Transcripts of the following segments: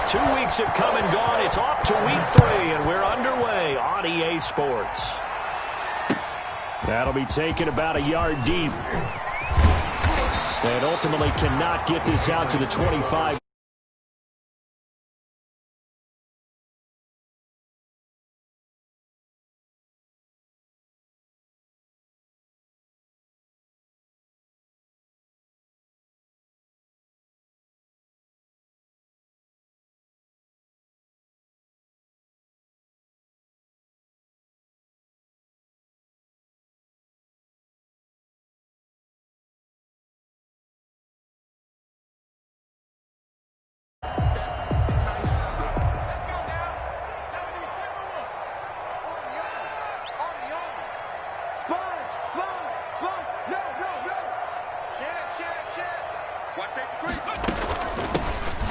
2 weeks have come and gone. It's off to week 3, and we're underway on EA Sports. That'll be taken about a yard deep. And ultimately cannot get this out to the 25.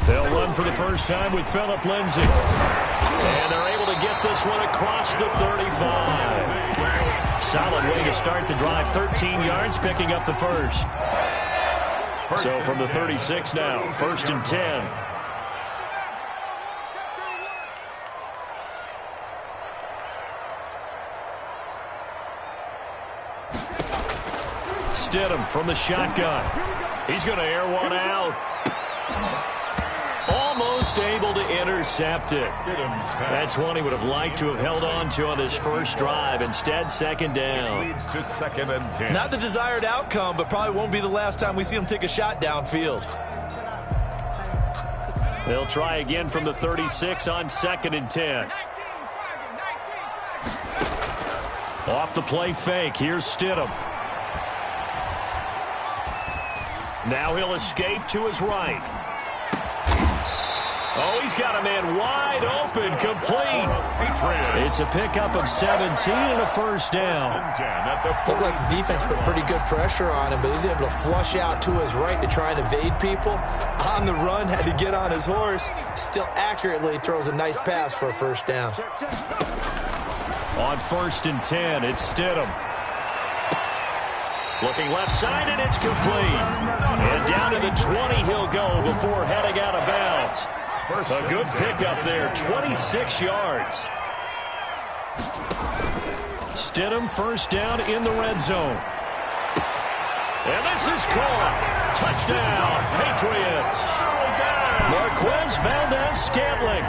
They'll run for the first time with Phillip Lindsay. And they're able to get this one across the 35. Solid way to start the drive. 13 yards, picking up the first. So from the 36 now, 1st and 10. Stidham from the shotgun. He's going to air one out. Almost able to intercept it. That's one he would have liked to have held on to on his first drive. Instead, 2nd down. Leads to 2nd and 10. Not the desired outcome, but probably won't be the last time we see him take a shot downfield. They'll try again from the 36 on 2nd and 10. Off the play fake. Here's Stidham. Now he'll escape to his right. Oh, he's got a man wide open, complete. It's a pickup of 17 and a 1st down. Looked like the defense put pretty good pressure on him, but he's able to flush out to his right to try and evade people. On the run, had to get on his horse. Still accurately throws a nice pass for a 1st down. On 1st and 10, it's Stidham. Looking left side, and it's complete. And down to the 20 he'll go before heading out of bounds. A good pickup there, 26 yards. Stidham 1st down in the red zone. And this is caught. Touchdown, Patriots. Marquez Valdez-Scantling,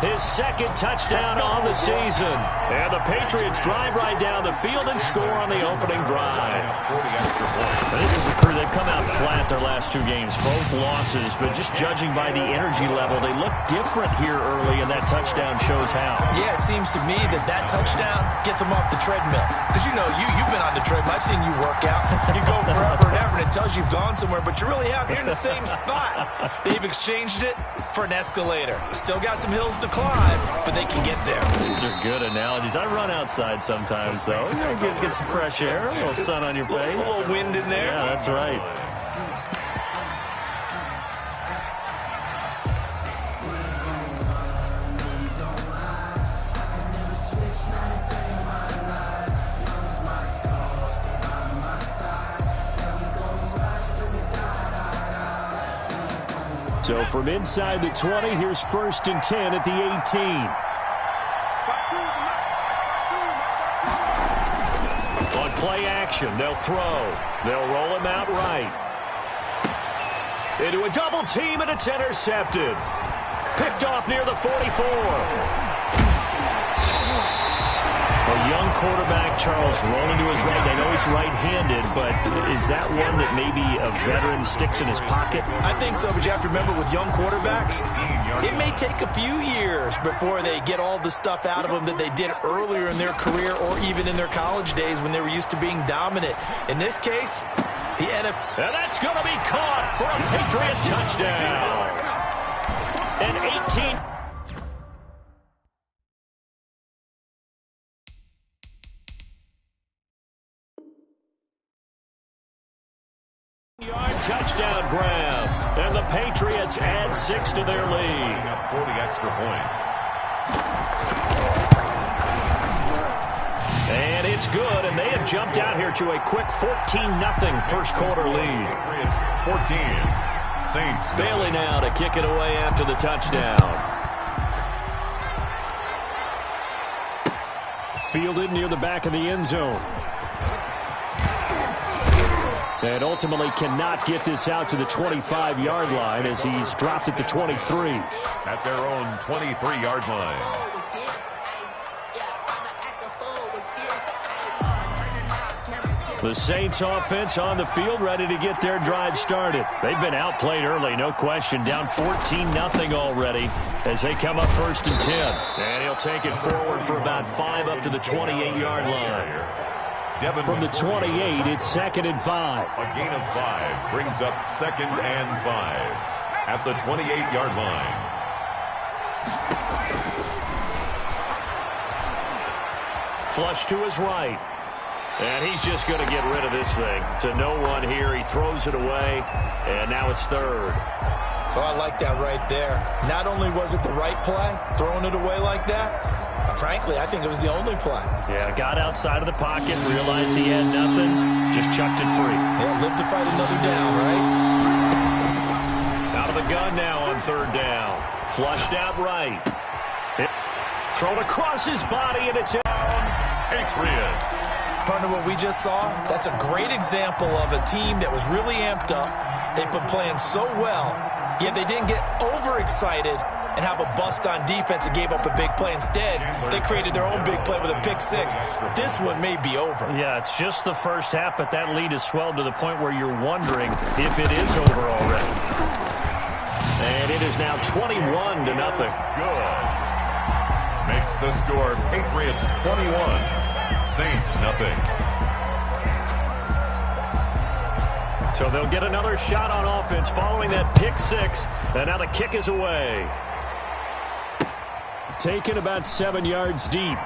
his 2nd touchdown on the season. And the Patriots drive right down the field and score on the opening drive. This is a crew, they've come out flat their last 2 games, both losses, but just judging by the energy level, they look different here early, and that touchdown shows how. Yeah, it seems to me that touchdown gets them off the treadmill. Because, you know, you've been on the treadmill. I've seen you work out. You go forever and ever, and it tells you've gone somewhere, but you really have. You're in the same spot. They've exchanged it for an escalator. Still got some hills to climb, but they can get there. These are good analogies. I run outside sometimes, though. Get some fresh air, a little sun on your face. A little wind in there. Yeah, that's right. So from inside the 20, here's 1st and 10 at the 18. On play action, they'll throw. They'll roll him out right. Into a double team, and it's intercepted. Picked off near the 44. A young quarterback, Charles, rolling to his right. I know he's right-handed, but is that one that maybe a veteran sticks in his pocket? I think so, but you have to remember with young quarterbacks, it may take a few years before they get all the stuff out of them that they did earlier in their career or even in their college days when they were used to being dominant. In this case, the NFL... And that's going to be caught for a Patriot touchdown. An 18... yard touchdown grab, and the Patriots add 6 to their lead. For the extra point. And it's good, and they have jumped out here to a quick 14-0 first quarter lead. Patriots 14. Saints. Bailey now to kick it away after the touchdown. fielded near the back of the end zone. And ultimately cannot get this out to the 25-yard line as he's dropped at the 23. At their own 23-yard line. The Saints offense on the field, ready to get their drive started. They've been outplayed early, no question. Down 14-0 already as they come up 1st and 10. And he'll take it forward for about 5 up to the 28-yard line. From the 28, it's 2nd and 5. A gain of 5 brings up 2nd and 5 at the 28-yard line. Flush to his right. And he's just going to get rid of this thing. To no one here. He throws it away. And now it's 3rd. Oh, I like that right there. Not only was it the right play, throwing it away like that, frankly, I think it was the only play. Yeah, got outside of the pocket, realized he had nothing, just chucked it free. Yeah, live to fight another down, right? Out of the gun now on 3rd down. Flushed out right. Thrown across his body, and it's in. Patriots. Partner, what we just saw, that's a great example of a team that was really amped up. They've been playing so well, yet they didn't get overexcited and have a bust on defense and gave up a big play. Instead, they created their own big play with a pick 6. This one may be over. Yeah, it's just the first half, but that lead has swelled to the point where you're wondering if it is over already. And it is now 21-0. Good. Makes the score Patriots 21, Saints nothing. So they'll get another shot on offense following that pick 6. And now the kick is away. Taken about 7 yards deep.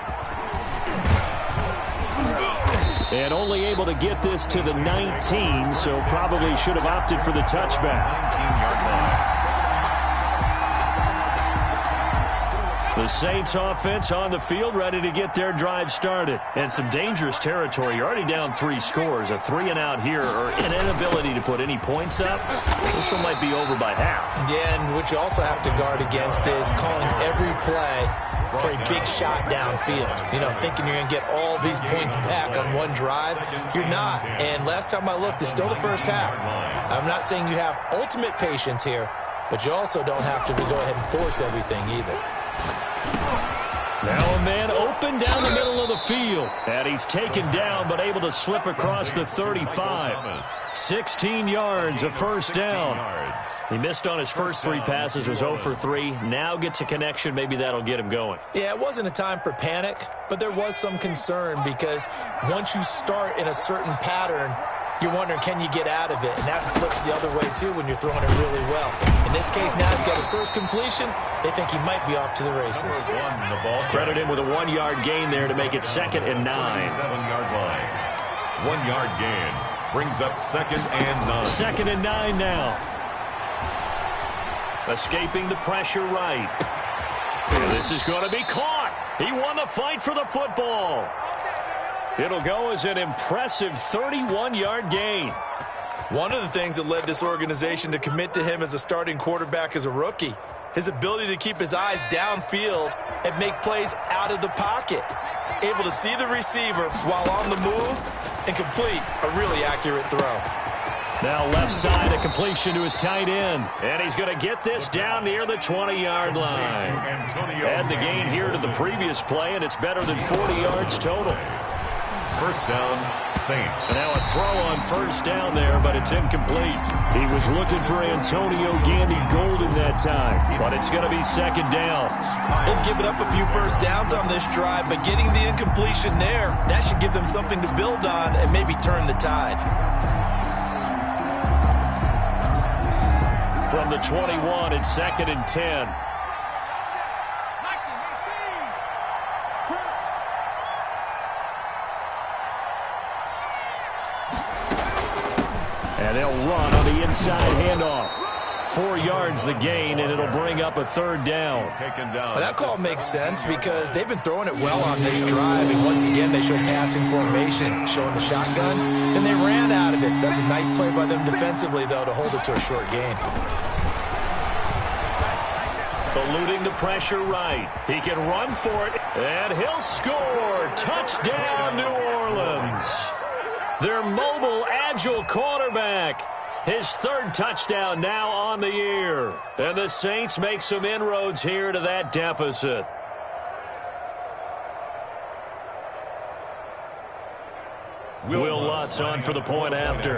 And only able to get this to the 19, so probably should have opted for the touchback. 19-yard line. The Saints offense on the field, ready to get their drive started. And some dangerous territory. You're already down 3 scores. A 3-and-out here, or an inability to put any points up. This one might be over by half. Yeah, and what you also have to guard against is calling every play for a big shot downfield. You know, thinking you're going to get all these points back on one drive. You're not. And last time I looked, it's still the first half. I'm not saying you have ultimate patience here, but you also don't have to go ahead and force everything either. Now a man open down the middle of the field. And he's taken down, but able to slip across the 35. 16 yards, a first down. He missed on his first 3 passes, was 0 for 3. Now gets a connection. Maybe that'll get him going. Yeah, it wasn't a time for panic, but there was some concern because once you start in a certain pattern, you're wondering, can you get out of it? And that flips the other way, too, when you're throwing it really well. In this case, now he's got his first completion. They think he might be off to the races. The ball Credit him with a 1-yard gain there to make it 2nd and 9. 7-yard line. 1-yard gain brings up 2nd and 9. 2nd and 9 now. Escaping the pressure right. And this is going to be caught. He won the fight for the football. It'll go as an impressive 31-yard gain. One of the things that led this organization to commit to him as a starting quarterback as a rookie, his ability to keep his eyes downfield and make plays out of the pocket. Able to see the receiver while on the move and complete a really accurate throw. Now left side, a completion to his tight end. And he's going to get this down near the 20-yard line. Add the gain here to the previous play, and it's better than 40 yards total. First down, Saints. And now a throw on first down there, but it's incomplete. He was looking for Antonio Gandy-Golden that time, but it's going to be 2nd down. They've given up a few first downs on this drive, but getting the incompletion there, that should give them something to build on and maybe turn the tide. From the 21, it's 2nd and 10. And they'll run on the inside handoff. 4 yards the gain, and it'll bring up a 3rd down. Well, that call makes sense because they've been throwing it well on this drive, and once again they show passing formation, showing the shotgun. Then they ran out of it. That's a nice play by them defensively, though, to hold it to a short gain. Eluding the pressure right. He can run for it, and he'll score. Touchdown, New Orleans. Their mobile, agile quarterback. His third touchdown now on the year. And the Saints make some inroads here to that deficit. Will Lutz on for the point after.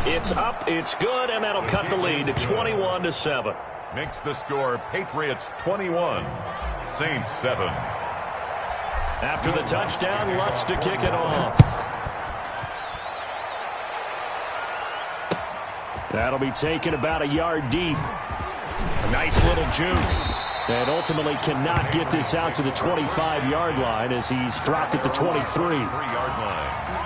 It's up, it's good, and that'll cut the lead to 21-7. Makes the score Patriots 21, Saints 7. After the touchdown, Lutz to kick it off. That'll be taken about a yard deep. A nice little juke. And ultimately cannot get this out to the 25-yard line as he's dropped at the 23. 3-yard line.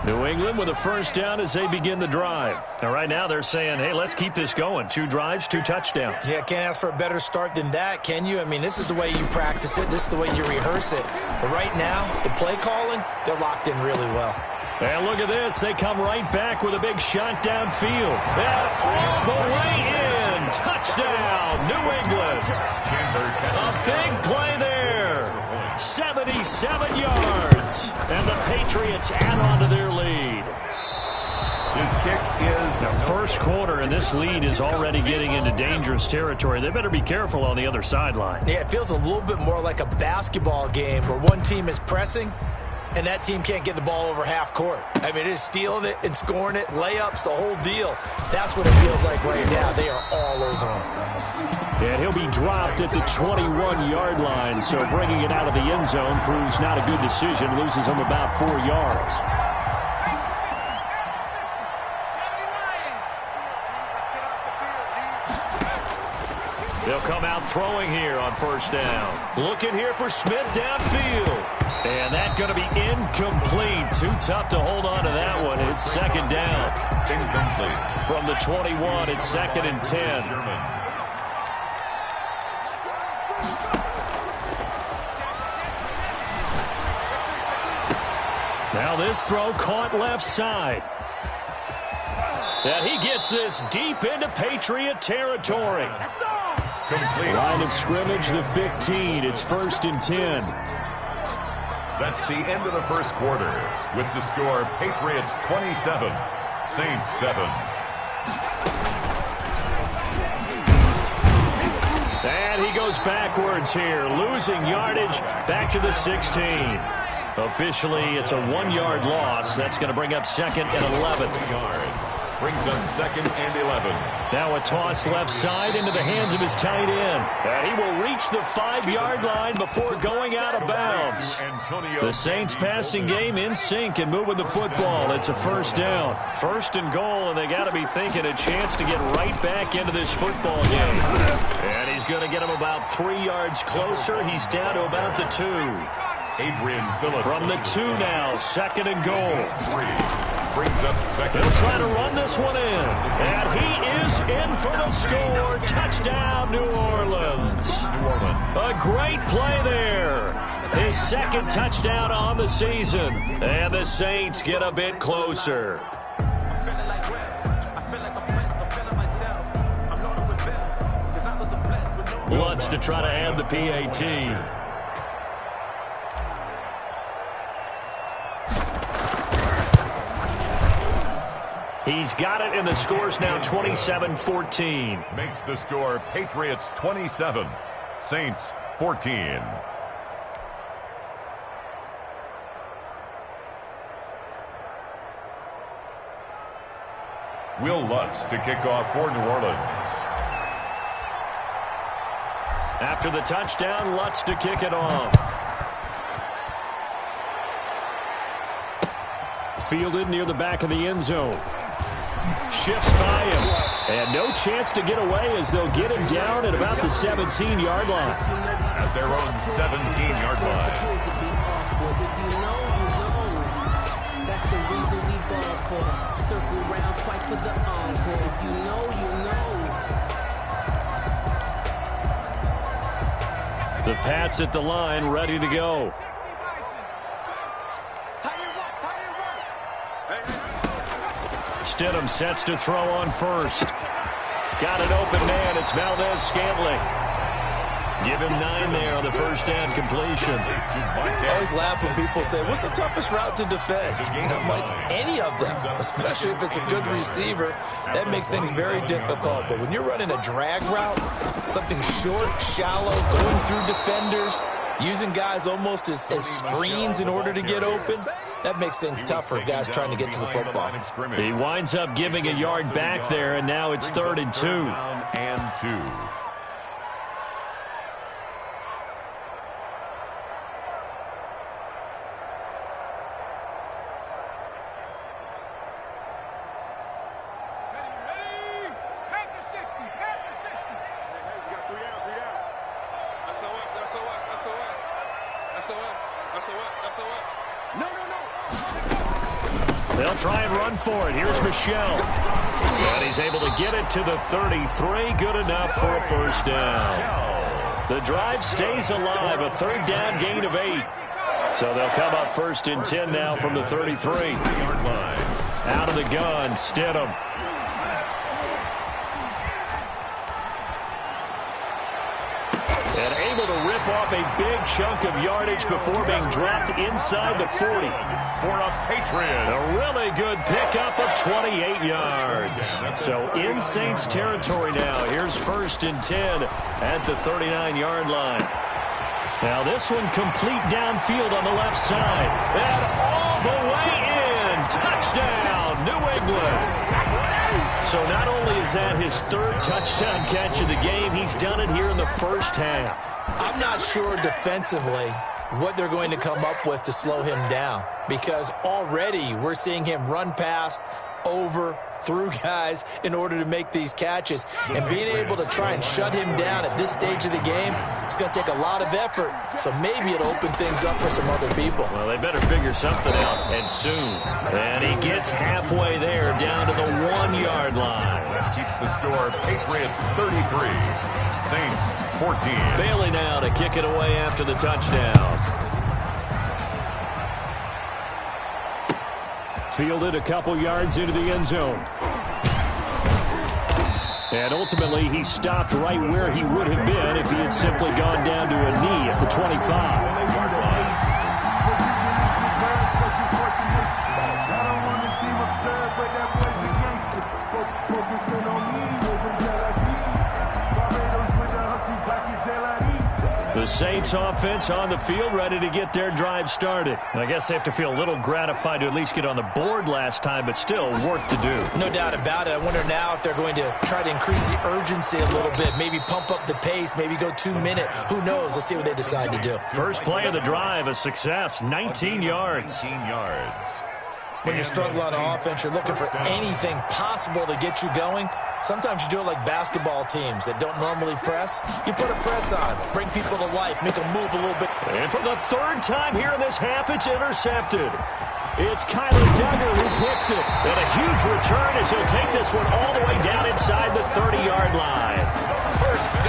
New England with a first down as they begin the drive. Now, right now they're saying, hey, let's keep this going. 2 drives, 2 touchdowns. Yeah, can't ask for a better start than that, can you? I mean, this is the way you practice it. This is the way you rehearse it. But right now, the play calling, they're locked in really well. And look at this. They come right back with a big shot downfield. And all the way in. Touchdown, New England. A big play there. 77 yards. And the Patriots add on to their lead. His kick is the first quarter, and this lead is already getting into dangerous territory. They better be careful on the other sideline. Yeah, it feels a little bit more like a basketball game where one team is pressing and that team can't get the ball over half court. I mean, it is stealing it and scoring it, layups, the whole deal. That's what it feels like right now. They are all over him. And he'll be dropped at the 21-yard line, so bringing it out of the end zone proves not a good decision. Loses him about 4 yards. They'll come out throwing here on first down. Looking here for Smith downfield. And that's going to be incomplete. Too tough to hold on to that one. It's second down. incomplete. From the 21, it's second and 10. Now this throw caught left side. And he gets this deep into Patriot territory. Complete. Line of scrimmage, the 15. It's first and 10. That's the end of the first quarter with the score Patriots 27, Saints 7. And he goes backwards here, losing yardage back to the 16. Officially, it's a 1-yard loss. That's going to bring up second and 11. Brings up second and 11. Now a toss left side into the hands of his tight end. And he will reach the 5-yard line before going out of bounds. The Saints passing game in sync and moving the football. It's a first down. First and goal, and they got to be thinking a chance to get right back into this football game. And he's going to get him about 3 yards closer. He's down to about the 2. Adrian Phillips. From the 2 now, second and goal. 3. Brings up second. He'll try to run this one in. And he is in for the score. Touchdown, New Orleans. A great play there. His second touchdown on the season. And the Saints get a bit closer. Lutz to try to add the PAT. He's got it, and the score's now 27-14. Makes the score Patriots 27, Saints 14. Will Lutz to kick off for New Orleans. After the touchdown, Lutz to kick it off. Fielded near the back of the end zone. Shifts by him. And no chance to get away as they'll get him down at about the 17-yard line. At their own 17-yard line. fall for. Circle round twice for the encore. If you know, you know. The Pats at the line, ready to go. Stidham sets to throw on first. Got an open man. It's Valdez-Scantling. Give him 9 there on the first down completion. I always laugh when people say, what's the toughest route to defend? I'm like, any of them, especially if it's a good receiver. That makes things very difficult. But when you're running a drag route, something short, shallow, going through defenders, using guys almost as screens in order to get open, that makes things tough for guys trying to get to the football. He winds up giving a yard back there, and now it's 3rd and 2. And 2. They'll try and run for it. Here's Michel. And he's able to get it to the 33. Good enough for a first down. The drive stays alive. A 3rd down gain of 8. So they'll come up 1st and 10 now from the 33. Out of the gun, Stidham. And able to rip off a big chunk of yardage before being dropped inside the 40. For a Patriot. A really good pickup of 28 yards. So in Saints territory now. Here's 1st and 10 at the 39-yard line. Now this one complete downfield on the left side. And all the way in. Touchdown, New England. So not only is that his 3rd touchdown catch of the game, he's done it here in the first half. I'm not sure defensively what they're going to come up with to slow him down, because already we're seeing him run past, over, through guys in order to make these catches. And being able to try and shut him down at this stage of the game, it's going to take a lot of effort. So maybe it'll open things up for some other people. Well, they better figure something out, and soon. And he gets halfway there, down to the 1-yard line. Keeps the score, Patriots 33, Saints 14. Bailey now to kick it away after the touchdown. Fielded a couple yards into the end zone. And ultimately, he stopped right where he would have been if he had simply gone down to a knee at the 25. The Saints offense on the field, ready to get their drive started. I guess they have to feel a little gratified to at least get on the board last time, but still work to do. No doubt about it. I wonder now if they're going to try to increase the urgency a little bit, maybe pump up the pace, maybe go 2-minute. Who knows? Let's see what they decide to do. First play of the drive, a success, 19 yards. 19 yards. When you're struggling on offense, you're looking for anything possible to get you going. Sometimes you do it like basketball teams that don't normally press. You put a press on, bring people to life, make them move a little bit. And for the 3rd time here in this half, it's intercepted. It's Kyler Duggar who picks it. And a huge return as he'll take this one all the way down inside the 30-yard line.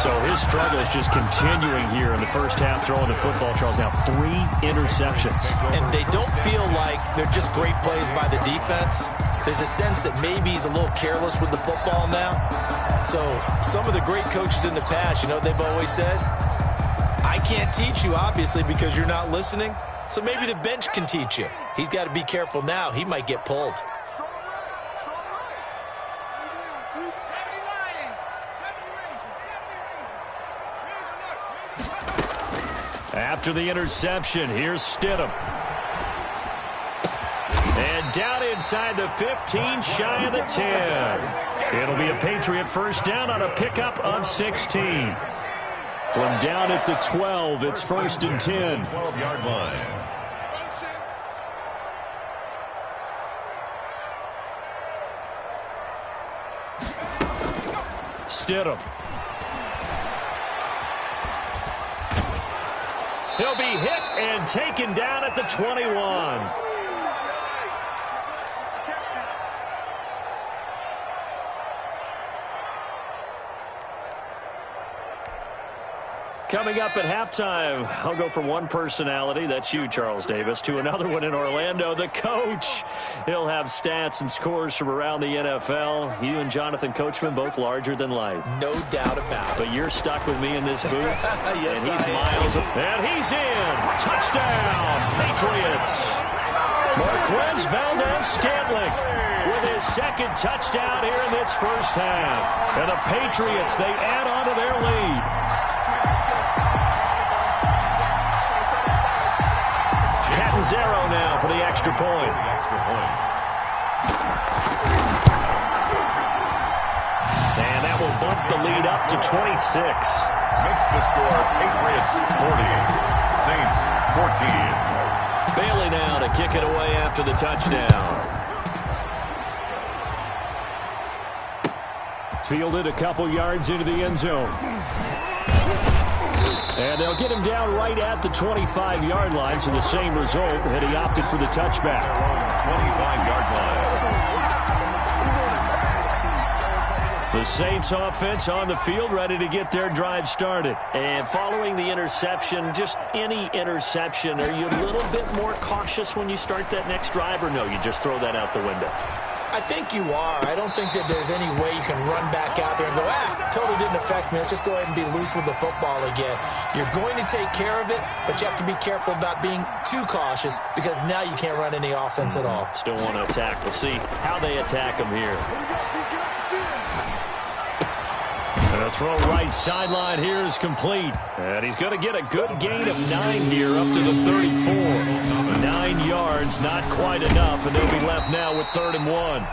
So his struggle is just continuing here in the first half, throwing the football. Charles, now 3 interceptions. And they don't feel like they're just great plays by the defense. There's a sense that maybe he's a little careless with the football now. So some of the great coaches in the past, you know, they've always said, I can't teach you, obviously, because you're not listening. So maybe the bench can teach you. He's got to be careful now. He might get pulled. After the interception, here's Stidham. And down inside the 15, shy of the 10. It'll be a Patriot first down on a pickup of 16. From down at the 12, it's 1st and 10. 12-yard line. Stidham. He'll be hit and taken down at the 21. Coming up at halftime, I'll go from one personality, that's you, Charles Davis, to another one in Orlando, the coach. He'll have stats and scores from around the NFL. You and Jonathan Coachman, both larger than life. No doubt about it. But you're stuck with me in this booth. Yes, and he's miles. And he's in. Touchdown, Patriots. Marquez Valdes-Scantling with his second touchdown here in this first half. And the Patriots, they add on to their lead. Catanzaro now for the extra point. And that will bump the lead up to 26. Makes the score Patriots 40, Saints 14. Bailey now to kick it away after the touchdown. Fielded a couple yards into the end zone. And they'll get him down right at the 25-yard line, so the same result, and he opted for the touchback. 25-yard line. The Saints offense on the field, ready to get their drive started. And following the interception, just any interception, are you a little bit more cautious when you start that next drive, or no, you just throw that out the window? I think you are. I don't think that there's any way you can run back out there and go, totally didn't affect me. Let's just go ahead and be loose with the football again. You're going to take care of it, but you have to be careful about being too cautious because now you can't run any offense at all. Still want to attack. We'll see how they attack him here. And a throw right sideline here is complete. And he's going to get a good gain of 9 here up to the 34. 9 yards, not quite enough, and they'll be left now with 3rd and 1.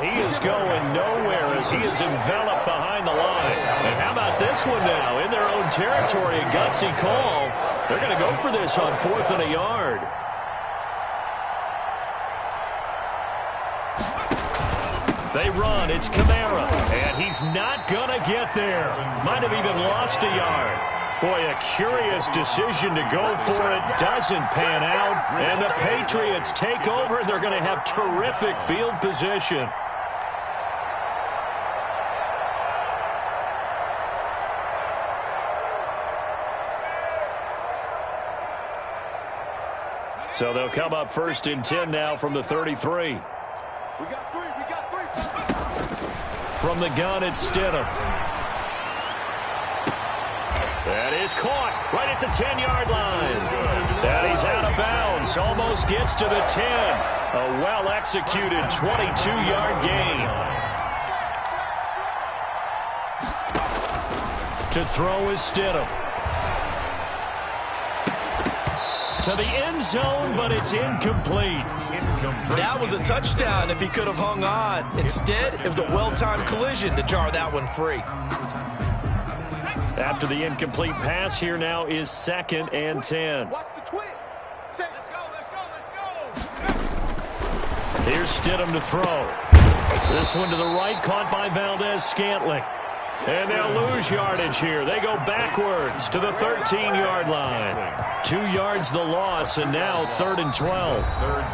He is going nowhere as he is enveloped behind the line. And how about this one now? In their own territory, a gutsy call. They're going to go for this on 4th and a yard. They run. It's Kamara. And he's not going to get there. Might have even lost a yard. Boy, a curious decision to go for it. Doesn't pan out. And the Patriots take over. They're going to have terrific field position. So they'll come up 1st and 10 now from the 33. We got three. From the gun, it's Stidham. That is caught right at the 10-yard line. And he's out of bounds. Almost gets to the 10. A well-executed 22-yard gain. To throw is Stidham. To the end zone, but it's incomplete. That was a touchdown if he could have hung on. Instead, it was a well-timed collision to jar that one free. After the incomplete pass, here now is 2nd and 10. Watch the twins. Let's go. Here's Stidham to throw. This one to the right, caught by Valdes-Scantling. And they'll lose yardage here. They go backwards to the 13-yard line. 2 yards the loss, and now 3rd and 12.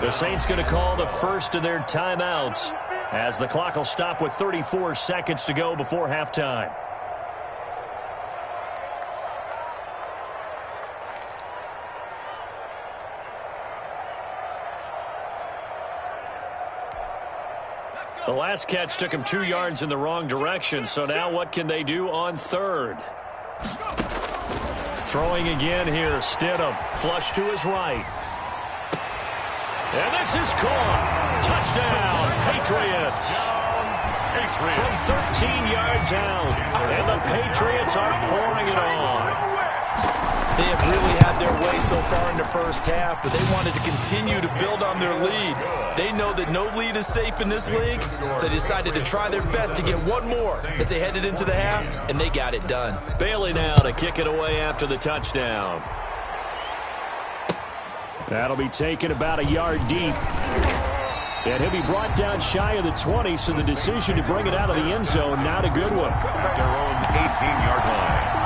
The Saints going to call the first of their timeouts as the clock will stop with 34 seconds to go before halftime. The last catch took him 2 yards in the wrong direction, so now what can they do on 3rd? Throwing again here, Stidham. Flush to his right. And this is caught. Touchdown, Patriots. From 13 yards out. And the Patriots are pouring it on. They have really had their way so far in the first half, but they wanted to continue to build on their lead. They know that no lead is safe in this league, so they decided to try their best to get one more as they headed into the half, and they got it done. Bailey now to kick it away after the touchdown. That'll be taken about a yard deep. And he'll be brought down shy of the 20, so the decision to bring it out of the end zone, not a good one. Their own 18-yard line.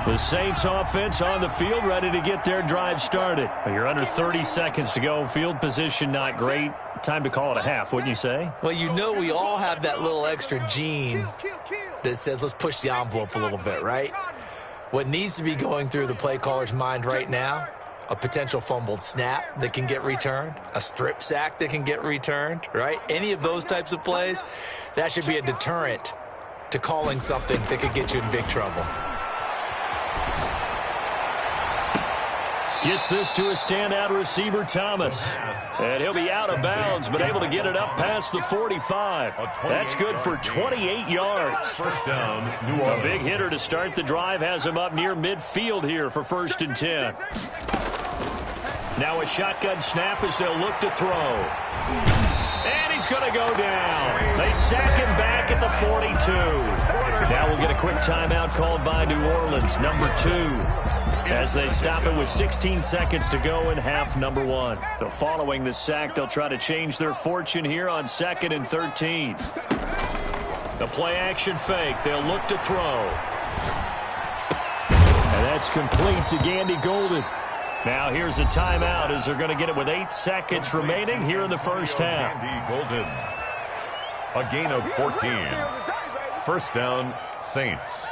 The Saints offense on the field, ready to get their drive started. You're under 30 seconds to go. Field position not great. Time to call it a half, wouldn't you say? Well, you know we all have that little extra gene that says let's push the envelope a little bit, right? What needs to be going through the play caller's mind right now, a potential fumbled snap that can get returned, a strip sack that can get returned, right? Any of those types of plays, that should be a deterrent to calling something that could get you in big trouble. Gets this to a standout receiver, Thomas. And he'll be out of bounds, but able to get it up past the 45. That's good for 28 yards. First down, New Orleans. A big hitter to start the drive has him up near midfield here for 1st and 10. Now a shotgun snap as they'll look to throw. And he's going to go down. They sack him back at the 42. Now we'll get a quick timeout called by New Orleans, number 2. As they stop it with 16 seconds to go in half number 1. So following the sack, they'll try to change their fortune here on 2nd and 13. The play-action fake. They'll look to throw. And that's complete to Gandy Golden. Now here's a timeout as they're going to get it with 8 seconds remaining here in the first half. Gandy Golden. A gain of 14. First down, Saints.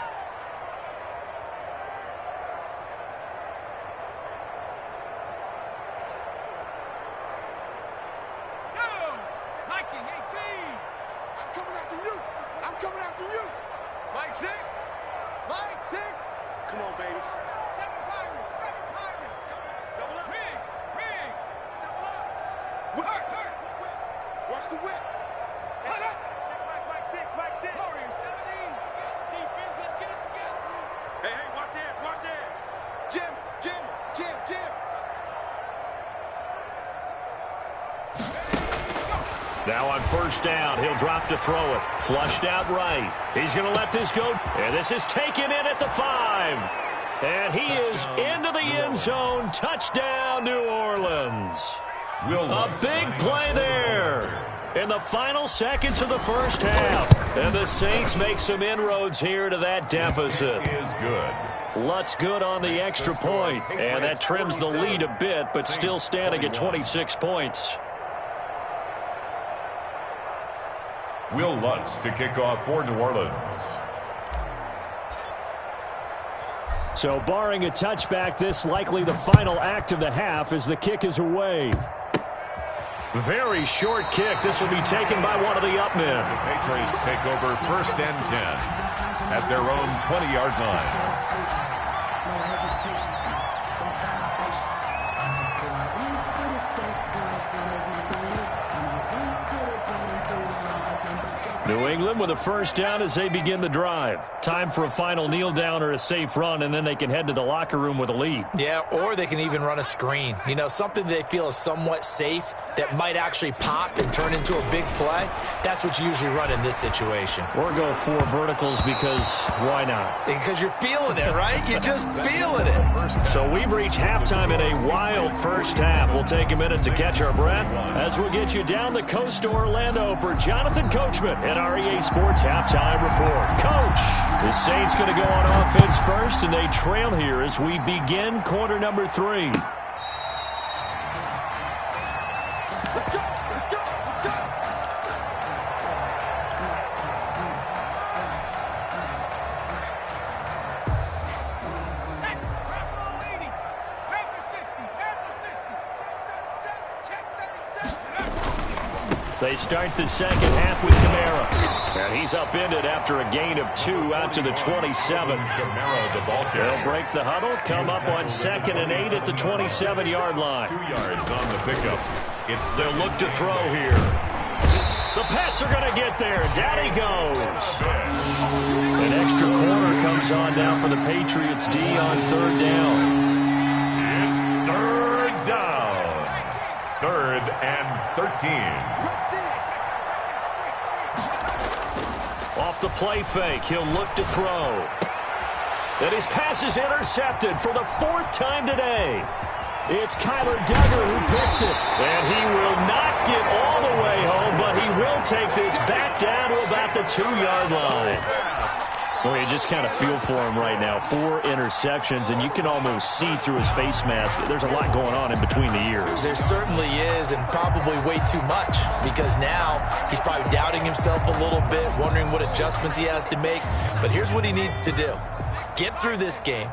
Now on first down, he'll drop to throw it. Flushed out right. He's going to let this go. And this is taken in at the 5. And he is into the end zone. Touchdown, New Orleans. A big play there in the final seconds of the first half. And the Saints make some inroads here to that deficit. Is good. Lutz good on the extra point. And that trims the lead a bit, but still standing at 26 points. Will Lutz to kick off for New Orleans. So barring a touchback, this likely the final act of the half as the kick is away. Very short kick. This will be taken by one of the up men. The Patriots take over 1st and 10 at their own 20-yard line. New England with a first down as they begin the drive. Time for a final kneel down or a safe run, and then they can head to the locker room with a lead. Yeah, or they can even run a screen. You know, something they feel is somewhat safe that might actually pop and turn into a big play. That's what you usually run in this situation. Or go 4 verticals because why not? Because you're feeling it, right? You're just feeling it. So we've reached halftime in a wild first half. We'll take a minute to catch our breath as we'll get you down the coast to Orlando for Jonathan Coachman at our EA Sports Halftime Report. Coach, the Saints going to go on offense first, and they trail here as we begin quarter number 3. They start the second half with Kamara. And he's upended after a gain of 2 out to the 27. Kamara, the ball carrier. They'll break the huddle, come up on 2nd and 8 at the 27-yard line. 2 yards on the pickup. They'll look to throw here. The Pats are going to get there. Down he goes. An extra corner comes on now for the Patriots D on 3rd down. It's 3rd down. 3rd and 13. Off the play fake, he'll look to throw. And his pass is intercepted for the 4th time today. It's Kyler Duggar who picks it. And he will not get all the way home, but he will take this back down to about the 2-yard line. Well, you just kind of feel for him right now. 4 interceptions, and you can almost see through his face mask. There's a lot going on in between the ears. There certainly is, and probably way too much, because now he's probably doubting himself a little bit, wondering what adjustments he has to make. But here's what he needs to do. Get through this game.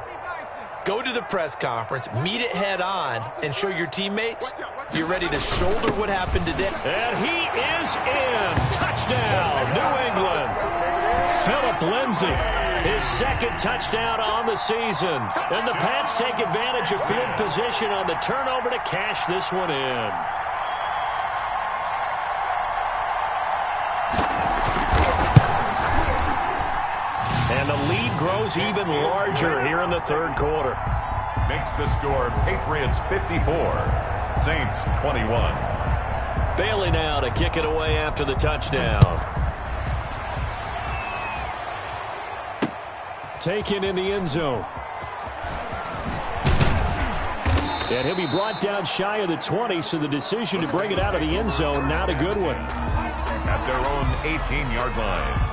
Go to the press conference, meet it head on, and show your teammates you're ready to shoulder what happened today. And he is in. Touchdown, New England. Philip Lindsay, his second touchdown on the season. And the Pats take advantage of field position on the turnover to cash this one in. And the lead grows even larger here in the third quarter. Makes the score Patriots 54, Saints 21. Bailey now to kick it away after the touchdown. Taken in the end zone. And he'll be brought down shy of the 20, so the decision to bring it out of the end zone, not a good one. At their own 18-yard line.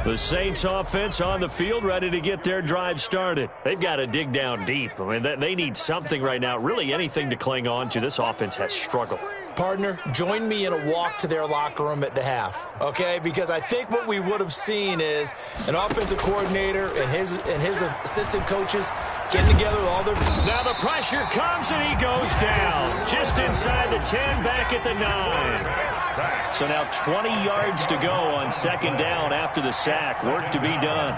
The Saints offense on the field, ready to get their drive started. They've got to dig down deep. I mean, they need something right now, really anything to cling on to. This offense has struggled. Partner, join me in a walk to their locker room at the half, okay? Because I think what we would have seen is an offensive coordinator and his assistant coaches getting together with all their... Now the pressure comes and he goes down. Just inside the 10, back at the 9. So now 20 yards to go on second down after the sack. Work to be done.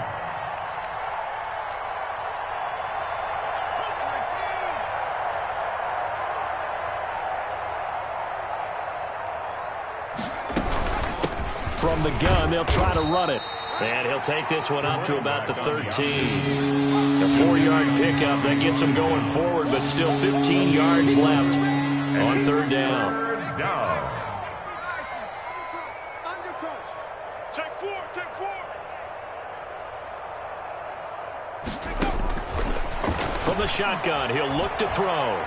From the gun, they'll try to run it. And he'll take this one up to about the 13. A 4-yard pickup that gets him going forward, but still 15 yards left on third down. Take four. From the shotgun, he'll look to throw.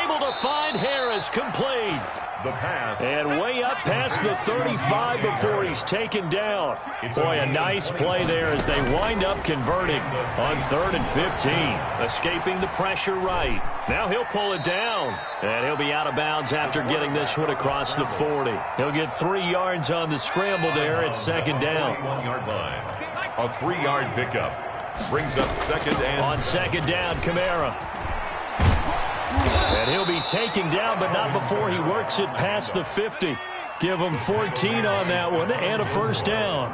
Able to find Harris, complete. The pass. And way up past the 35 before he's taken down. Boy, a nice play there as they wind up converting on 3rd and 15. Escaping the pressure right. Now he'll pull it down. And he'll be out of bounds after getting this one across the 40. He'll get 3 yards on the scramble there at second down. 1-yard line. A 3-yard pickup. Brings up second and... On second down, Kamara. And he'll be taken down, but not before he works it past the 50. Give him 14 on that one and a first down.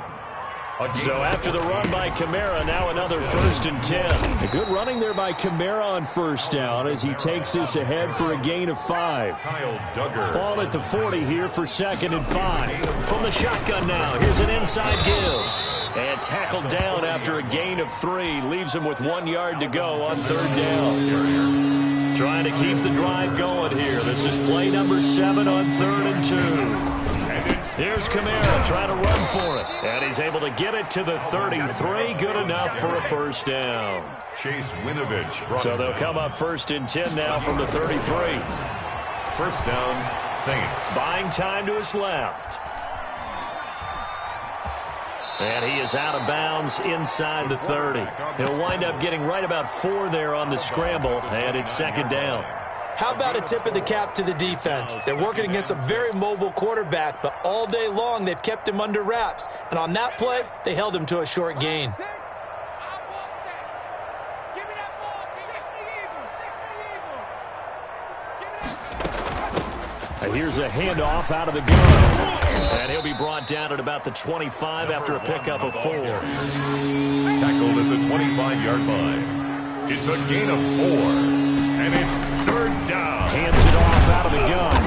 So after the run by Kamara, now another 1st and 10. A good running there by Kamara on first down as he takes this ahead for a gain of 5. Kyle Duggar. Ball at the 40 here for 2nd and 5. From the shotgun now, here's an inside give. And tackled down after a gain of 3. Leaves him with 1 yard to go on 3rd down. Trying to keep the drive going here. This is play number 7 on 3rd and 2. Here's Kamara trying to run for it. And he's able to get it to the 33. Good enough for a first down. Chase Winovich. So they'll come up 1st and 10 now from the 33. First down, Saints. Buying time to his left. And he is out of bounds inside the 30. He'll wind up getting right about 4 there on the scramble, and it's second down. How about a tip of the cap to the defense? They're working against a very mobile quarterback, but all day long they've kept him under wraps. And on that play, they held him to a short gain. Here's a handoff out of the gun. And he'll be brought down at about the 25 after a pickup of 4. Tackled at the 25-yard line. It's a gain of 4. And it's 3rd down. Hands it off out of the gun.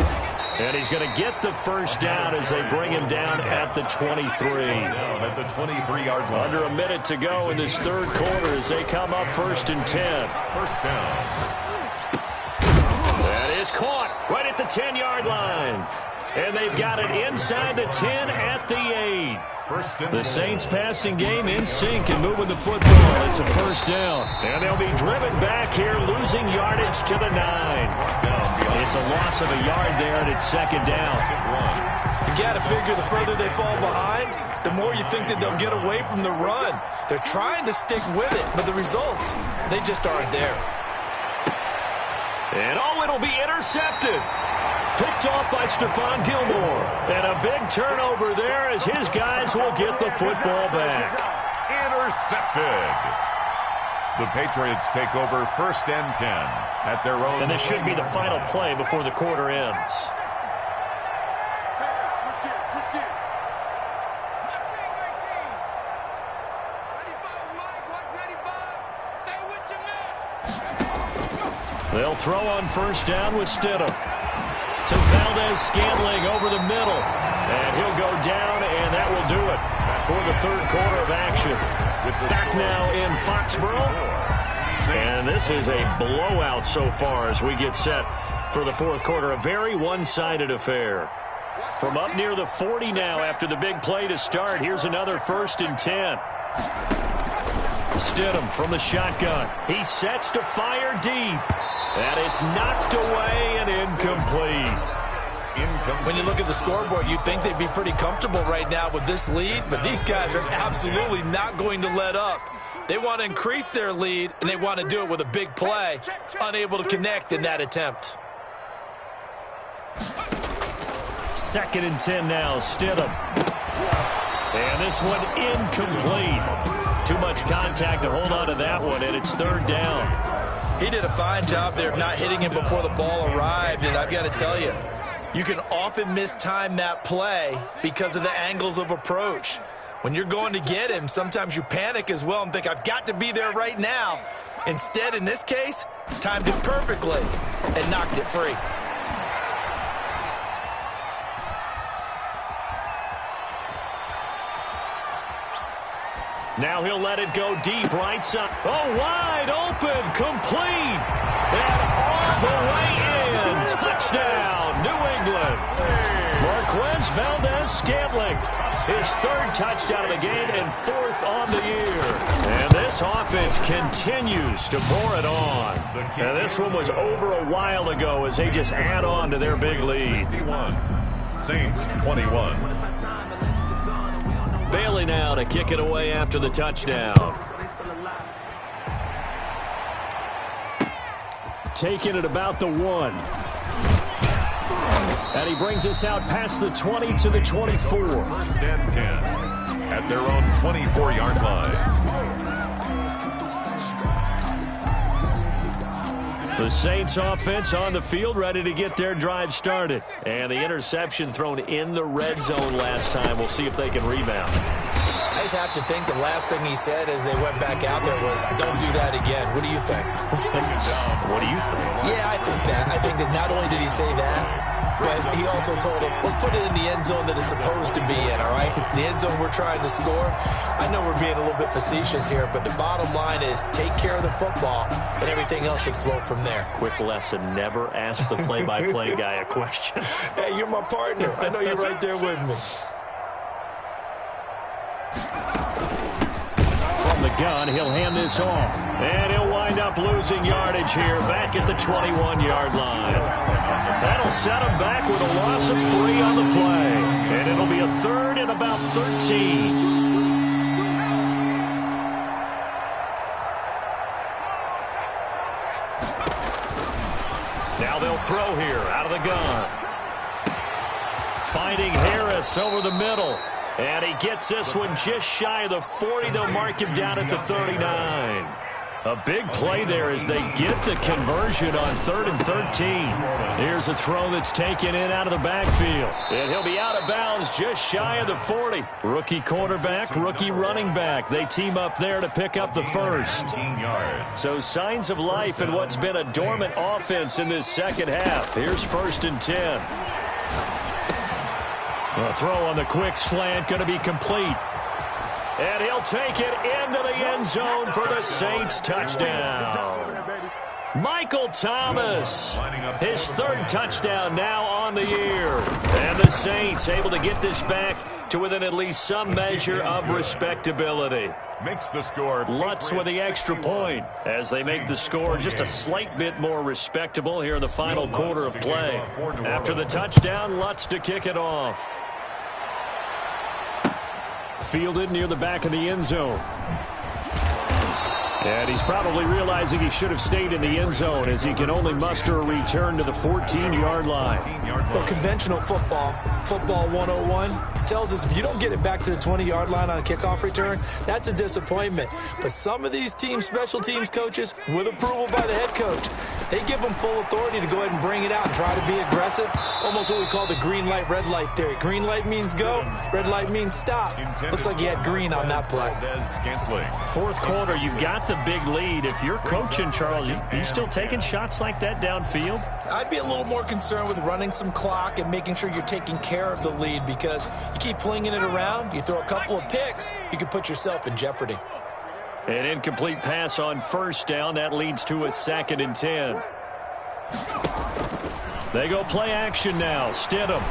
And he's going to get the first down as they bring him down at the 23. Down at the 23-yard line. Under a minute to go in this third quarter as they come up 1st and 10. First down. That is caught right at the 10-yard line. And they've got it inside the 10 at the 8. The Saints passing game in sync and moving the football. It's a first down. And they'll be driven back here, losing yardage to the 9. It's a loss of a yard there, and it's second down. You got to figure the further they fall behind, the more you think that they'll get away from the run. They're trying to stick with it, but the results, they just aren't there. And it'll be intercepted. Picked off by Stephon Gilmore. And a big turnover there as his guys will get the football back. Intercepted. The Patriots take over first and 10 at their own. And this should be the final play before the quarter ends. They'll throw on first down with Stidham. To Valdez-Scantling over the middle. And he'll go down, and that will do it for the third quarter of action. Back now in Foxborough. And this is a blowout so far as we get set for the fourth quarter. A very one-sided affair. From up near the 40 now after the big play to start. Here's another first and 10. Stidham from the shotgun. He sets to fire deep. And it's knocked away and incomplete. When you look at the scoreboard, you'd think they'd be pretty comfortable right now with this lead, but these guys are absolutely not going to let up. They want to increase their lead, and they want to do it with a big play. Unable to connect in that attempt. Second and 10 now, Stidham. And this one incomplete. Too much contact to hold on to that one, and it's third down. He did a fine job there of not hitting him before the ball arrived, and I've got to tell you, you can often mistime that play because of the angles of approach. When you're going to get him, sometimes you panic as well and think, I've got to be there right now. Instead, in this case, timed it perfectly and knocked it free. Now he'll let it go deep right side. Oh, wide open, complete. And all the way in. Touchdown, New England. Marquez Valdez-Scantling. His third touchdown of the game and fourth on the year. And this offense continues to pour it on. And this one was over a while ago as they just add on to their big lead. 61. Saints 21. Bailey now to kick it away after the touchdown. Taking it about the 1. And he brings us out past the 20 to the 24. First and 10 at their own 24-yard line. The Saints offense on the field, ready to get their drive started. And the interception thrown in the red zone last time. We'll see if they can rebound. I just have to think the last thing he said as they went back out there was, don't do that again. What do you think? What do you think? Yeah, I think that. I think that not only did he say that, but he also told him, let's put it in the end zone that it's supposed to be in, all right? The end zone we're trying to score. I know we're being a little bit facetious here, but the bottom line is take care of the football, and everything else should flow from there. Quick lesson, never ask the play-by-play guy a question. Hey, you're my partner. I know you're right there with me. From the gun, he'll hand this off. And he'll wind up losing yardage here back at the 21-yard line. That'll set him back with a loss of 3 on the play. And it'll be a third and about 13. Now they'll throw here out of the gun. Finding Harris over the middle. And he gets this one just shy of the 40. They'll mark him down at the 39. A big play there as they get the conversion on 3rd and 13. Here's a throw that's taken in out of the backfield. And he'll be out of bounds just shy of the 40. Rookie quarterback, rookie running back. They team up there to pick up the first. So signs of life in what's been a dormant offense in this second half. Here's 1st and 10. A throw on the quick slant going to be complete. And he'll take it into the end zone for the Saints touchdown. Michael Thomas, his third touchdown now on the year. And the Saints able to get this back to within at least some measure of respectability. Makes the score. Lutz with the extra point as they make the score just a slight bit more respectable here in the final quarter of play. After the touchdown, Lutz to kick it off. Fielded near the back of the end zone. And he's probably realizing he should have stayed in the end zone as he can only muster a return to the 14-yard line. Well, conventional football 101, tells us if you don't get it back to the 20-yard line on a kickoff return, that's a disappointment. But some of these special teams coaches, with approval by the head coach, they give them full authority to go ahead and bring it out and try to be aggressive. Almost what we call the green light, red light theory. Green light means go, red light means stop. Looks like he had green on that play. Fourth quarter, you've got the big lead. If you're coaching, Charles, you still taking shots like that downfield? I'd be a little more concerned with running some clock and making sure you're taking care of the lead, because you keep flinging it around, you throw a couple of picks, you could put yourself in jeopardy. An incomplete pass on first down. That leads to a 2nd and 10. They go play action now. Stidham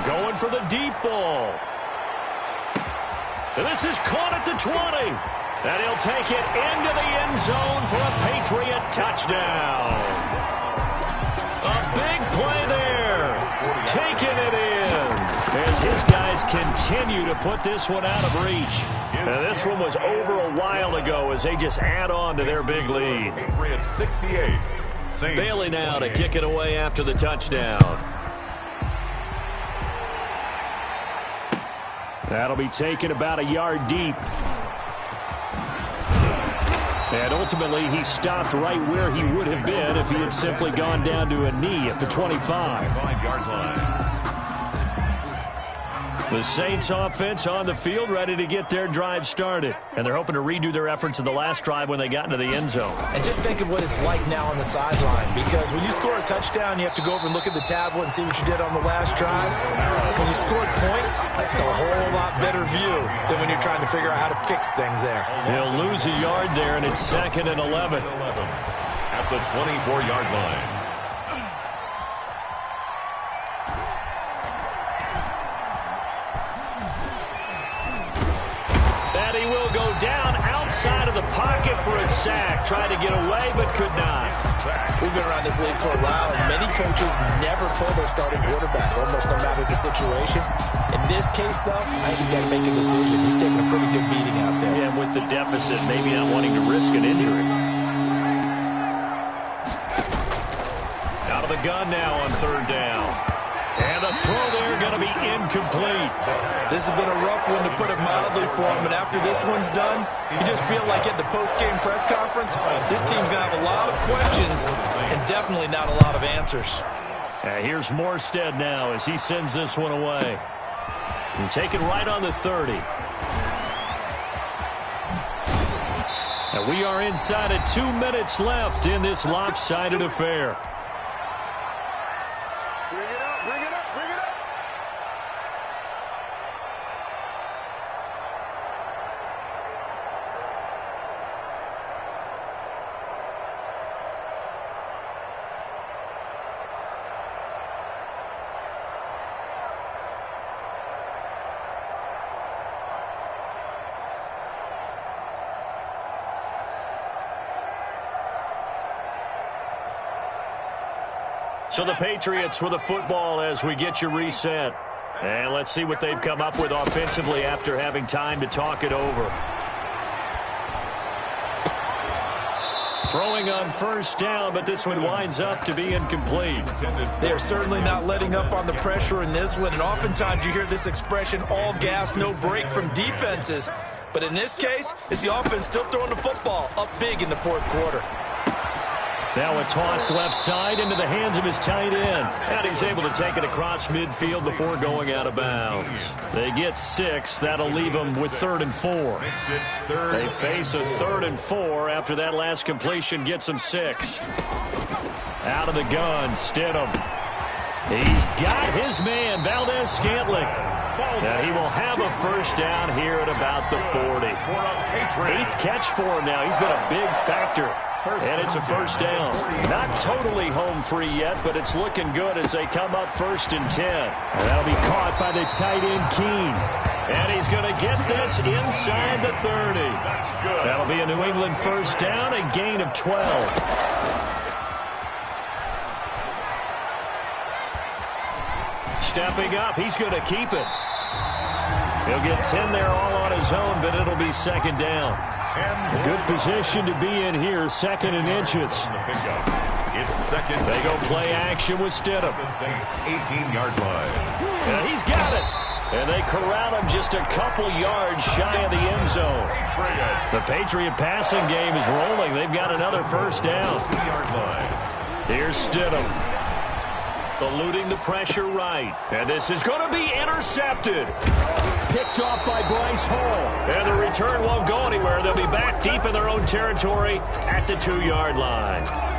going for the deep ball. And this is caught at the 20. And he'll take it into the end zone for a Patriot touchdown. A big play there. Taking it in as his guys continue to put this one out of reach. Now, this one was over a while ago as they just add on to their big lead. Patriots 68. Bailey now to kick it away after the touchdown. That'll be taken about a yard deep. And ultimately, he stopped right where he would have been if he had simply gone down to a knee at the 25. 5-yard line. The Saints offense on the field, ready to get their drive started. And they're hoping to redo their efforts in the last drive when they got into the end zone. And just think of what it's like now on the sideline, because when you score a touchdown, you have to go over and look at the tablet and see what you did on the last drive. When you scored points, it's a whole lot better view than when you're trying to figure out how to fix things there. He'll lose a yard there, and it's 2nd and 11. At the 24-yard line. And he will go down outside of the pocket for a sack. Tried to get away, but could not. We've been around this league for a while, and many coaches never pull their starting quarterback, almost no matter the situation. In this case, though, I think he's got to make a decision. He's taking a pretty good beating out there. Yeah, with the deficit, maybe not wanting to risk an injury. Out of the gun now on 3rd down. And the throw there going to be incomplete. This has been a rough one, to put it mildly, for him. And after this one's done, you just feel like at the post-game press conference, this team's going to have a lot of questions and definitely not a lot of answers. Here's Morstead now as he sends this one away. And take it right on the 30. And we are inside of 2 minutes left in this lopsided affair. So the Patriots with the football as we get you reset. And let's see what they've come up with offensively after having time to talk it over. Throwing on first down, but this one winds up to be incomplete. They are certainly not letting up on the pressure in this one. And oftentimes you hear this expression, all gas, no break from defenses. But in this case, it's the offense still throwing the football up big in the 4th quarter. Now a toss left side into the hands of his tight end. And he's able to take it across midfield before going out of bounds. They get 6. That'll leave them with 3rd and 4. They face a 3rd and 4 after that last completion gets them 6. Out of the gun, Stidham. He's got his man, Valdes-Scantling. And he will have a first down here at about the 40. 8th catch for him now. He's been a big factor And it's a first down. Not totally home free yet, but it's looking good as they come up 1st and 10. And that'll be caught by the tight end, Keene. And he's going to get this inside the 30. That's good. That'll be a New England first down, a gain of 12. Stepping up, he's going to keep it. He'll get 10 there all on his own, but it'll be 2nd down. Good position to be in here, 2nd and inches. It's 2nd. They go play action with Stidham. The Saints 18-yard line. And he's got it. And they corral him just a couple yards shy of the end zone. The Patriot passing game is rolling. They've got another first down. 2-yard line. Here's Stidham. Eluding the pressure right. And this is going to be intercepted. Picked off by Bryce Hall. And the return won't go anywhere. They'll be back deep in their own territory at the 2-yard line.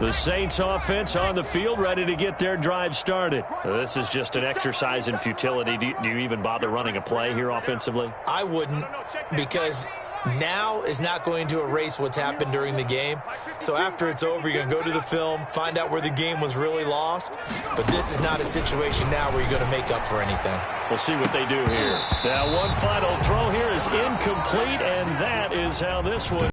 The Saints offense on the field, ready to get their drive started. This is just an exercise in futility. Do you even bother running a play here offensively? I wouldn't, because now is not going to erase what's happened during the game. So after it's over, you're going to go to the film, find out where the game was really lost. But this is not a situation now where you're going to make up for anything. We'll see what they do here. Now, one final throw here is incomplete, and that is how this one